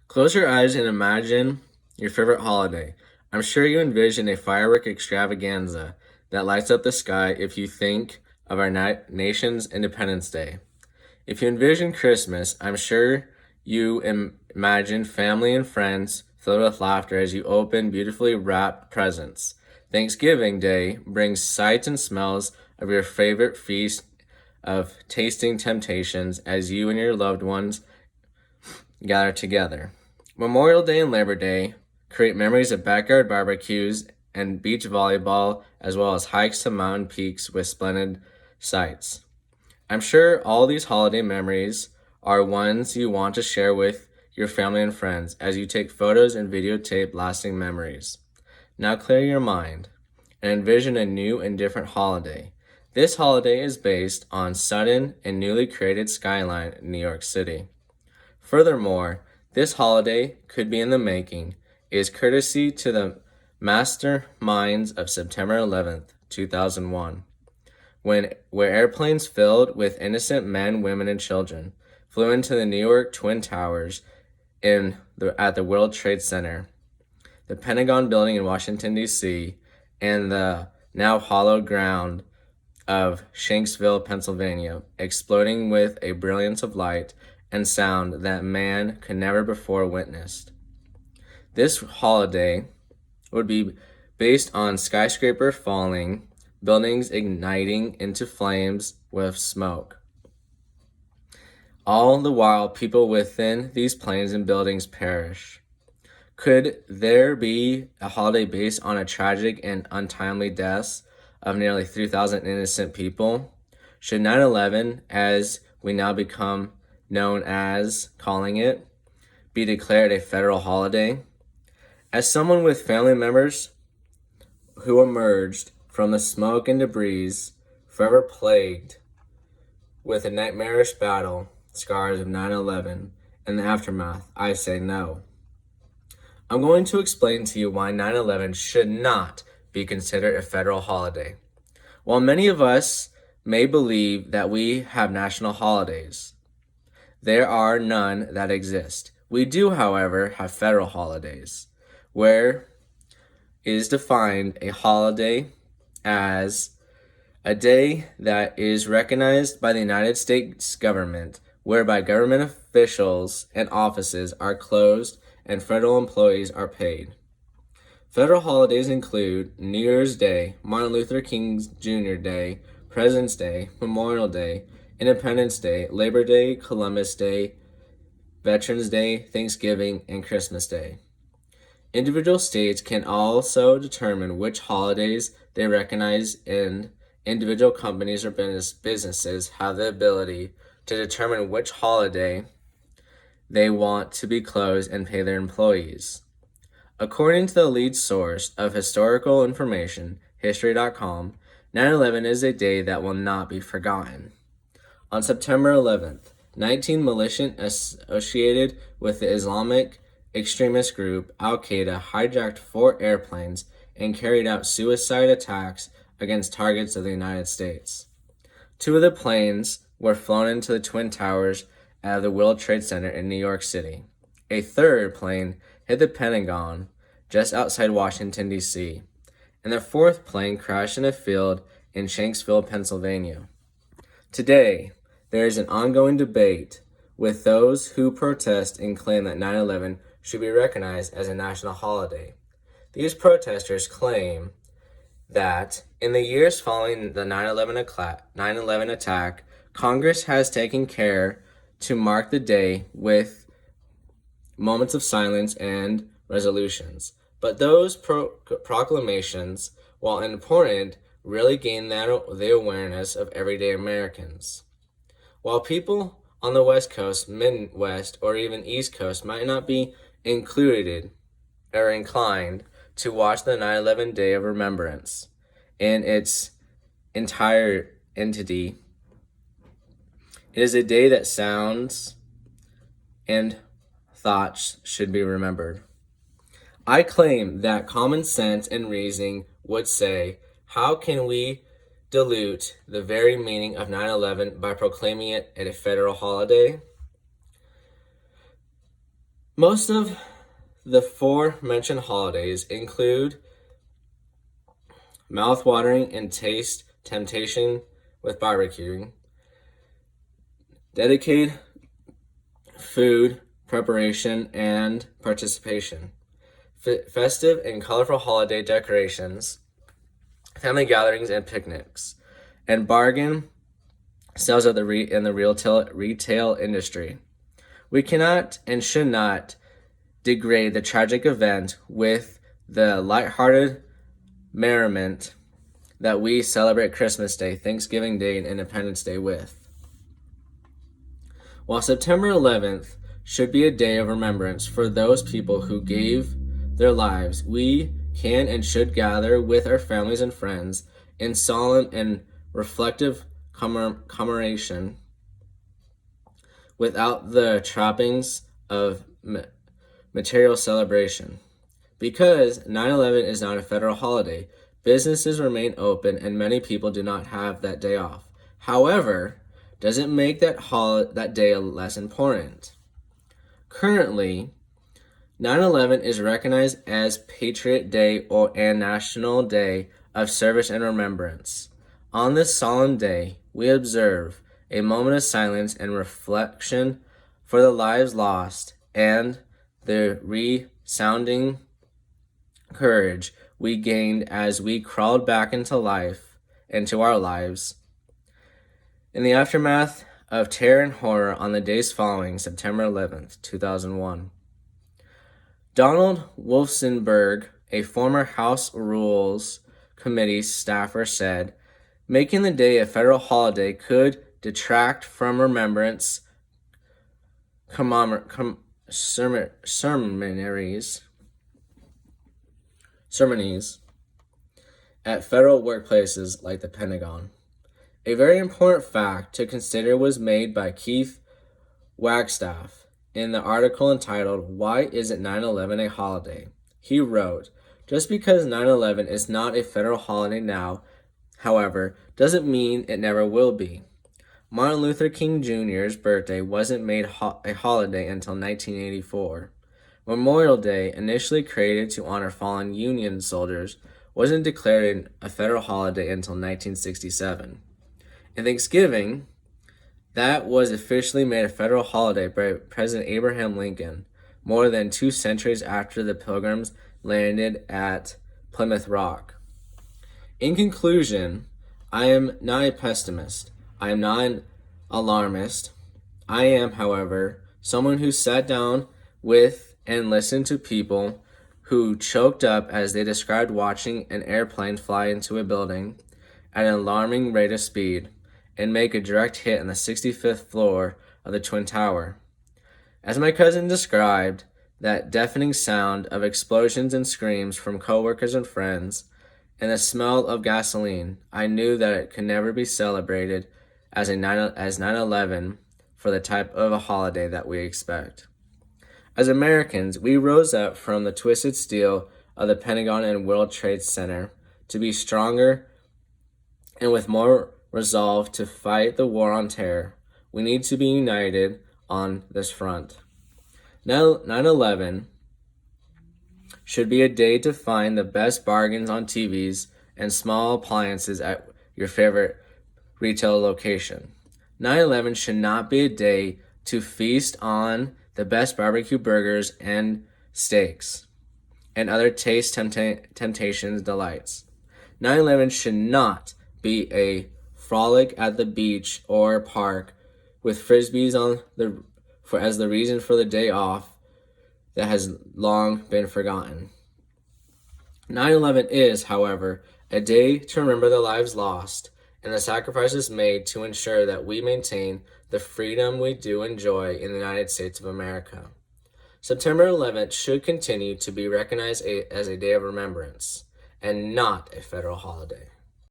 Close your eyes and imagine your favorite holiday. I'm sure you envision a firework extravaganza that lights up the sky if you think of our nation's Independence Day. If you envision Christmas, I'm sure you imagine family and friends filled with laughter as you open beautifully wrapped presents. Thanksgiving Day brings sights and smells of your favorite feast of tasting temptations as you and your loved ones gather together. Memorial Day and Labor Day create memories of backyard barbecues and beach volleyball, as well as hikes to mountain peaks with splendid sights. I'm sure all these holiday memories are ones you want to share with your family and friends as you take photos and videotape lasting memories. Now clear your mind and envision a new and different holiday. This holiday is based on sudden and newly created skyline in New York City. Furthermore, this holiday could be in the making is courtesy to the masterminds of September 11th, 2001, where airplanes filled with innocent men, women, and children flew into the New York Twin Towers at the World Trade Center, the Pentagon building in Washington, D.C., and the now hollow ground of Shanksville, Pennsylvania, exploding with a brilliance of light and sound that man could never before witnessed. This holiday would be based on skyscraper falling, buildings igniting into flames with smoke. All the while, people within these planes and buildings perish. Could there be a holiday based on a tragic and untimely deaths of nearly 3,000 innocent people? Should 9/11, as we now become known as calling it, be declared a federal holiday? As someone with family members who emerged from the smoke and debris, forever plagued with the nightmarish battle scars of 9/11 and the aftermath, I say no. I'm going to explain to you why 9/11 should not be considered a federal holiday. While many of us may believe that we have national holidays, there are none that exist. We do, however, have federal holidays, where is defined a holiday as a day that is recognized by the United States government, whereby government officials and offices are closed and federal employees are paid. Federal holidays include New Year's Day, Martin Luther King Jr. Day, President's Day, Memorial Day, Independence Day, Labor Day, Columbus Day, Veterans Day, Thanksgiving, and Christmas Day. Individual states can also determine which holidays they recognize, and individual companies or businesses have the ability to determine which holiday they want to be closed and pay their employees. According to the lead source of historical information, History.com, 9/11 is a day that will not be forgotten. On September 11th, 19 militias associated with the Islamic extremist group Al-Qaeda hijacked 4 airplanes and carried out suicide attacks against targets of the United States. 2 of the planes were flown into the Twin Towers of the World Trade Center in New York City. A third plane hit the Pentagon just outside Washington, D.C., and the 4th plane crashed in a field in Shanksville, Pennsylvania. Today, there is an ongoing debate with those who protest and claim that 9/11 should be recognized as a national holiday. These protesters claim that in the years following the 9/11 attack, Congress has taken care to mark the day with moments of silence and resolutions. But those proclamations, while important, really gain the awareness of everyday Americans. While people on the West Coast, Midwest, or even East Coast might not be included or inclined to watch the 9/11 Day of Remembrance in its entire entity, it is a day that sounds and thoughts should be remembered. I claim that common sense and reasoning would say, how can we dilute the very meaning of 9/11 by proclaiming it a federal holiday? Most of the four-mentioned holidays include mouth-watering and taste temptation with barbecuing, dedicated food preparation and participation, festive and colorful holiday decorations, family gatherings and picnics, and bargain sales in the retail industry. We cannot and should not degrade the tragic event with the lighthearted merriment that we celebrate Christmas Day, Thanksgiving Day, and Independence Day with. While September 11th should be a day of remembrance for those people who gave their lives, we can and should gather with our families and friends in solemn and reflective commemoration without the trappings of material celebration. Because 9/11 is not a federal holiday, businesses remain open and many people do not have that day off. However, doesn't make that day less important. Currently, 9/11 is recognized as Patriot Day and National Day of Service and Remembrance. On this solemn day, we observe a moment of silence and reflection for the lives lost and the resounding courage we gained as we crawled back into our lives. In the aftermath of terror and horror on the days following September 11th, 2001. Donald Wolfsenberg, a former House Rules Committee staffer, said, making the day a federal holiday could detract from remembrance ceremonies at federal workplaces like the Pentagon. A very important fact to consider was made by Keith Wagstaff in the article entitled, Why Isn't 9/11 a Holiday? He wrote, just because 9/11 is not a federal holiday now, however, doesn't mean it never will be. Martin Luther King Jr.'s birthday wasn't made a holiday until 1984. Memorial Day, initially created to honor fallen Union soldiers, wasn't declared a federal holiday until 1967. And Thanksgiving, that was officially made a federal holiday by President Abraham Lincoln, more than 2 centuries after the Pilgrims landed at Plymouth Rock. In conclusion, I am not a pessimist. I am not an alarmist. I am, however, someone who sat down with and listened to people who choked up as they described watching an airplane fly into a building at an alarming rate of speed and make a direct hit on the 65th floor of the Twin Tower. As my cousin described, that deafening sound of explosions and screams from coworkers and friends, and the smell of gasoline, I knew that it could never be celebrated as 9/11 for the type of a holiday that we expect. As Americans, we rose up from the twisted steel of the Pentagon and World Trade Center to be stronger and with more resolve to fight the war on terror. We need to be united on this front. Now, 9/11 should be a day to find the best bargains on TVs and small appliances at your favorite retail location. 9/11 should not be a day to feast on the best barbecue burgers and steaks and other taste temptations delights. 9/11 should not be a frolic at the beach or park with frisbees as the reason for the day off that has long been forgotten. 9/11 is, however, a day to remember the lives lost and the sacrifices made to ensure that we maintain the freedom we do enjoy in the United States of America. September 11th should continue to be recognized as a day of remembrance and not a federal holiday.